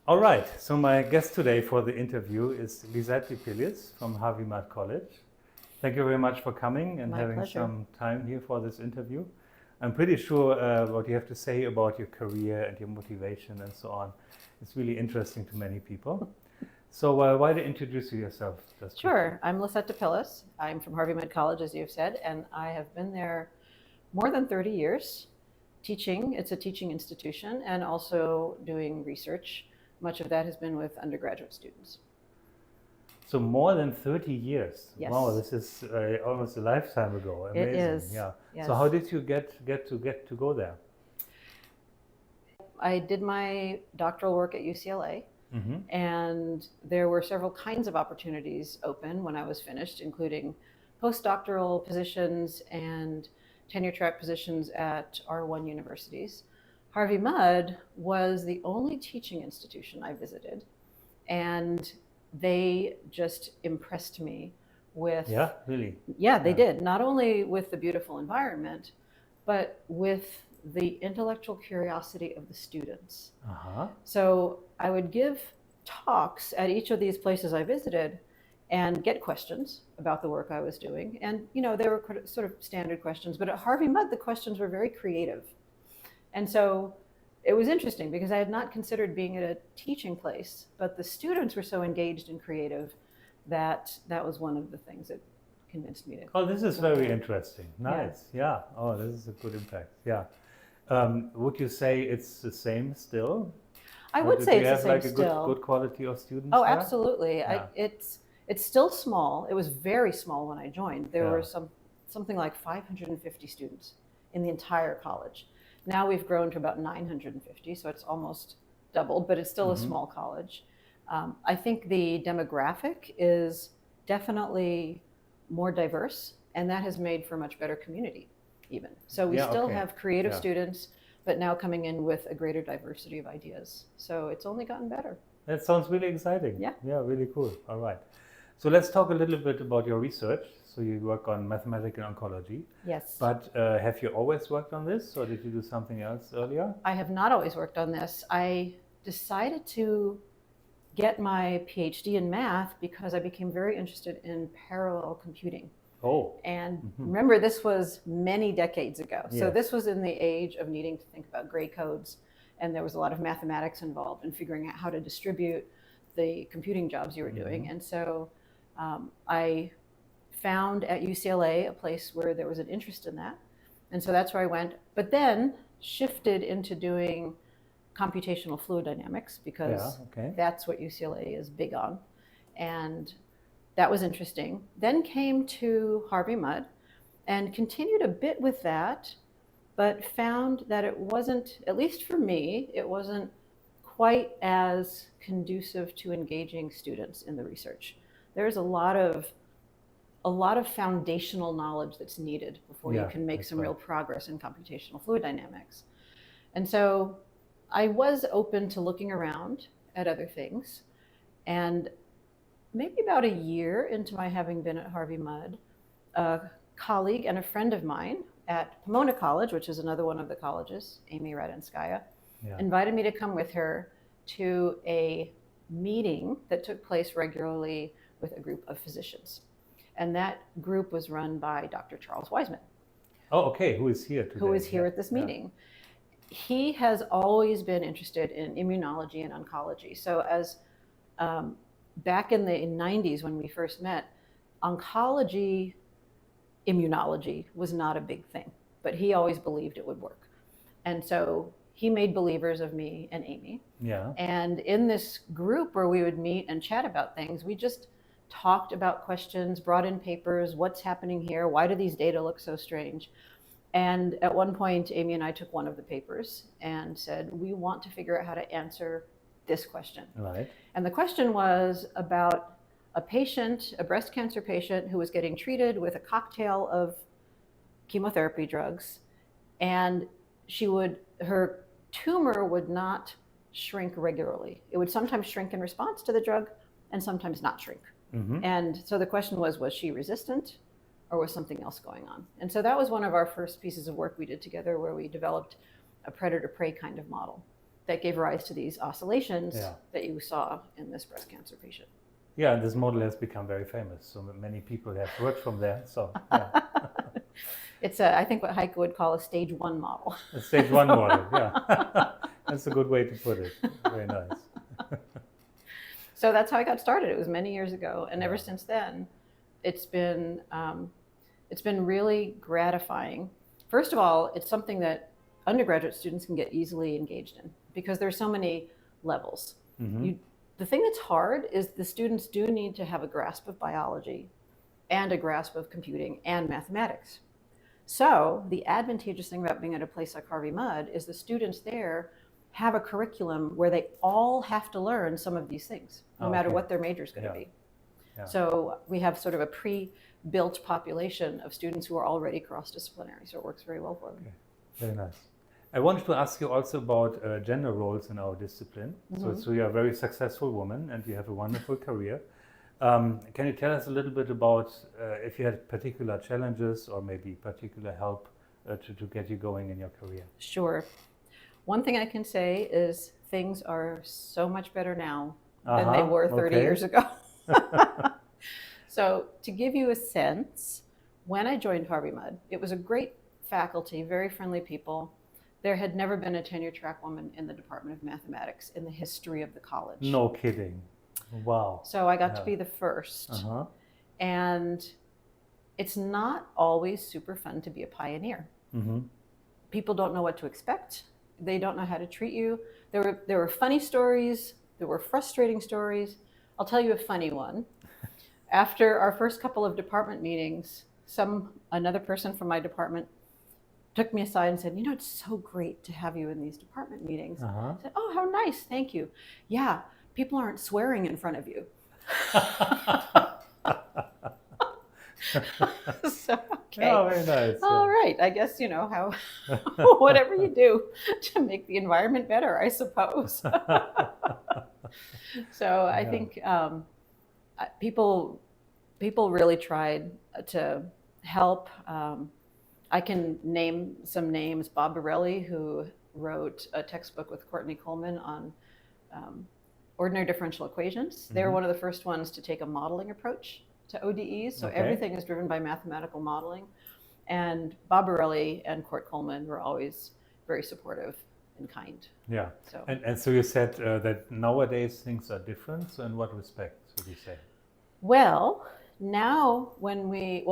All right, so my guest today for the interview is Lisette de Pillis from Harvey Mudd College. Thank you very much for coming and My having pleasure. some time here for this interview. I'm pretty sure what you have to say about your career and your motivation and so on is really interesting to many people. So why don't you introduce yourself? Just Sure. I'm Lisette de Pillis. I'm from Harvey Mudd College, as you've said, and I have been there more than 30 years teaching. It's a teaching institution and also doing research. Much of that has been with undergraduate students. So more than 30 years. Yes. Wow, this is almost a lifetime ago. Amazing. It is. Yeah. Yes. So how did you get to go there? I did my doctoral work at UCLA, and there were several kinds of opportunities open when I was finished, including postdoctoral positions and tenure track positions at R1 universities. Harvey Mudd was the only teaching institution I visited, and they just impressed me with... Yeah, really? Yeah, they did. Not only with the beautiful environment, but with the intellectual curiosity of the students. So I would give talks at each of these places I visited and get questions about the work I was doing. And, you know, they were sort of standard questions, but at Harvey Mudd, the questions were very creative. And so it was interesting because I had not considered being at a teaching place, but the students were so engaged and creative that that was one of the things that convinced me to. Oh, this is very interesting. Nice. Yeah. Oh, this is a good impact. Yeah. Would you say it's the same still? I would say it's the same still. still. Do you have like a good quality of students? Oh, there? absolutely. Yeah. It's still small. It was very small when I joined. There were something like 550 students in the entire college. Now we've grown to about 950, so it's almost doubled, but it's still a small college. I think the demographic is definitely more diverse, and that has made for a much better community even. So we still have creative students, but now coming in with a greater diversity of ideas. So it's only gotten better. That sounds really exciting. Yeah. Yeah, really cool. All right. So let's talk a little bit about your research. So you work on mathematics and oncology. Yes. But have you always worked on this, or did you do something else earlier? I have not always worked on this. I decided to get my PhD in math because I became very interested in parallel computing. Oh. And remember, this was many decades ago. Yes. So this was in the age of needing to think about gray codes, and there was a lot of mathematics involved in figuring out how to distribute the computing jobs you were doing. And so I found at UCLA a place where there was an interest in that. And so that's where I went, but then shifted into doing computational fluid dynamics because that's what UCLA is big on. And that was interesting. Then came to Harvey Mudd and continued a bit with that, but found that it wasn't, at least for me, it wasn't quite as conducive to engaging students in the research. There's a lot of foundational knowledge that's needed before you can make some real progress in computational fluid dynamics. And so I was open to looking around at other things. And maybe about a year into my having been at Harvey Mudd, a colleague and a friend of mine at Pomona College, which is another one of the colleges, Amy Radenskaya, invited me to come with her to a meeting that took place regularly with a group of physicians. And that group was run by Dr. Charles Wiseman. Oh, okay. Who is here today? Who is here at this meeting. He has always been interested in immunology and oncology. So as back in the 90s when we first met, oncology immunology was not a big thing, but he always believed it would work. And so he made believers of me and Amy. Yeah. And in this group where we would meet and chat about things, we just talked about questions, brought in papers, what's happening here, why do these data look so strange? And at one point, Amy and I took one of the papers and said, we want to figure out how to answer this question. Right. And the question was about a patient, a breast cancer patient who was getting treated with a cocktail of chemotherapy drugs, and her tumor would not shrink regularly. It would sometimes shrink in response to the drug and sometimes not shrink. And so the question was she resistant or was something else going on? And so that was one of our first pieces of work we did together, where we developed a predator-prey kind of model that gave rise to these oscillations Yeah. that you saw in this breast cancer patient. Yeah, and this model has become very famous. So many people have worked from there. So yeah. It's I think what Heike would call a stage 1 model. A stage 1 model, yeah. That's a good way to put it. Very nice. So that's how I got started. It was many years ago, and ever since then, it's been really gratifying. First of all, it's something that undergraduate students can get easily engaged in because there's so many levels. The thing that's hard is the students do need to have a grasp of biology and a grasp of computing and mathematics. So the advantageous thing about being at a place like Harvey Mudd is the students there have a curriculum where they all have to learn some of these things, no matter what their major is going to be. Yeah. So we have sort of a pre-built population of students who are already cross-disciplinary, so it works very well for them. Okay. Very nice. I wanted to ask you also about gender roles in our discipline. So you're a very successful woman and you have a wonderful career. Can you tell us a little bit about if you had particular challenges or maybe particular help to get you going in your career? Sure. One thing I can say is things are so much better now than they were 30 years ago. So to give you a sense, when I joined Harvey Mudd, it was a great faculty, very friendly people. There had never been a tenure track woman in the Department of Mathematics in the history of the college. No kidding. Wow. So I got to be the first. And it's not always super fun to be a pioneer. People don't know what to expect. They don't know how to treat you. There were funny stories. There were frustrating stories. I'll tell you a funny one. After our first couple of department meetings, another person from my department took me aside and said, "You know, it's so great to have you in these department meetings." I said, "Oh, how nice, thank you. Yeah, people aren't swearing in front of you." So, okay. Oh, very nice. All right. I guess, you know, how whatever you do to make the environment better, I suppose. So I think people really tried to help. I can name some names. Bob Borelli, who wrote a textbook with Courtney Coleman on ordinary differential equations. They were one of the first ones to take a modeling approach to ODEs. So everything is driven by mathematical modeling. And Bob Borelli and Court Coleman were always very supportive and kind. Yeah. So. And so you said that nowadays things are different. So in what respect would you say? Well, now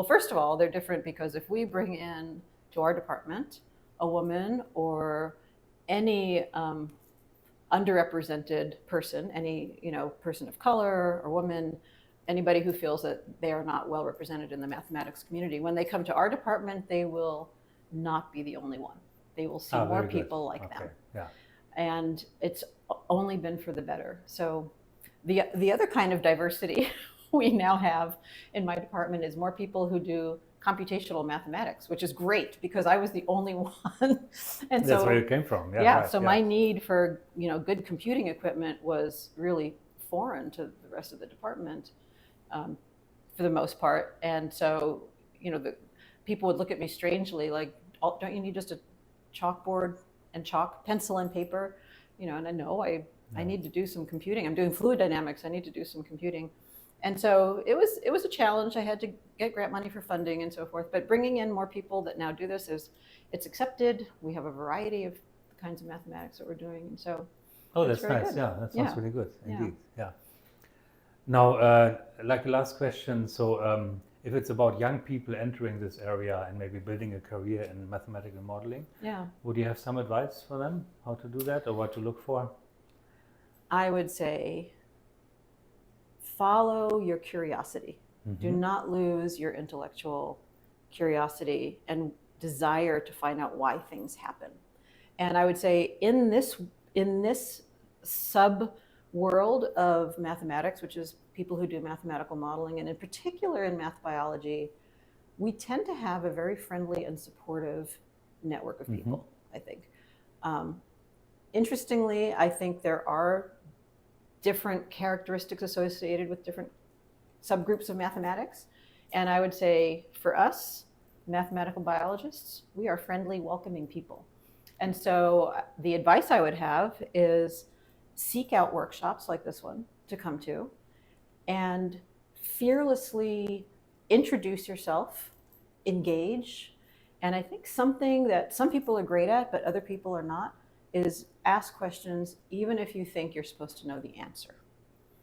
first of all, they're different because if we bring in to our department a woman or any underrepresented person, any person of color or woman, anybody who feels that they are not well represented in the mathematics community, when they come to our department, they will not be the only one. They will see more people like them. Yeah. And it's only been for the better. So the other kind of diversity we now have in my department is more people who do computational mathematics, which is great because I was the only one. And that's where you came from. My need for good computing equipment was really foreign to the rest of the department for the most part. And so the people would look at me strangely like, "Oh, don't you need just a chalkboard and pencil and paper?" And I know I need to do some computing. I'm doing fluid dynamics. I need to do some computing. And so it was a challenge. I had to get grant money for funding and so forth. But bringing in more people that now do this it's accepted. We have a variety of the kinds of mathematics that we're doing, and so. Oh, that's nice. Good. Yeah, that sounds really good indeed. Yeah. Now, like the last question. So, if it's about young people entering this area and maybe building a career in mathematical modeling, would you have some advice for them how to do that or what to look for? I would say, follow your curiosity. Do not lose your intellectual curiosity and desire to find out why things happen. And I would say in this sub world of mathematics, which is people who do mathematical modeling, and in particular in math biology, we tend to have a very friendly and supportive network of people, I think. Interestingly, I think there are different characteristics associated with different subgroups of mathematics. And I would say for us, mathematical biologists, we are friendly, welcoming people. And so the advice I would have is seek out workshops like this one to come to and fearlessly introduce yourself, engage. And I think something that some people are great at, but other people are not, is ask questions even if you think you're supposed to know the answer.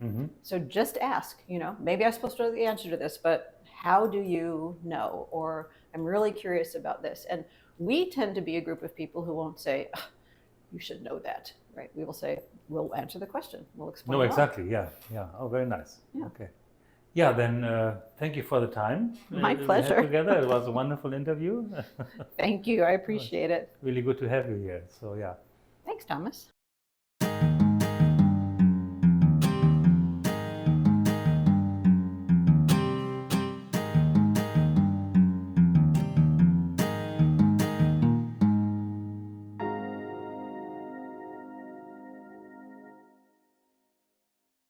Mm-hmm. So just ask, maybe I'm supposed to know the answer to this, but how do you know? Or I'm really curious about this. And we tend to be a group of people who won't say, you should know that, right? We will say, we'll answer the question. We'll explain. No, why. exactly. Yeah. Yeah. Oh, very nice. Yeah. Okay. Yeah, then thank you for the time. My we pleasure. had together. It was a wonderful interview. Thank you. I appreciate it. Really good to have you here. So, yeah. Thanks, Thomas.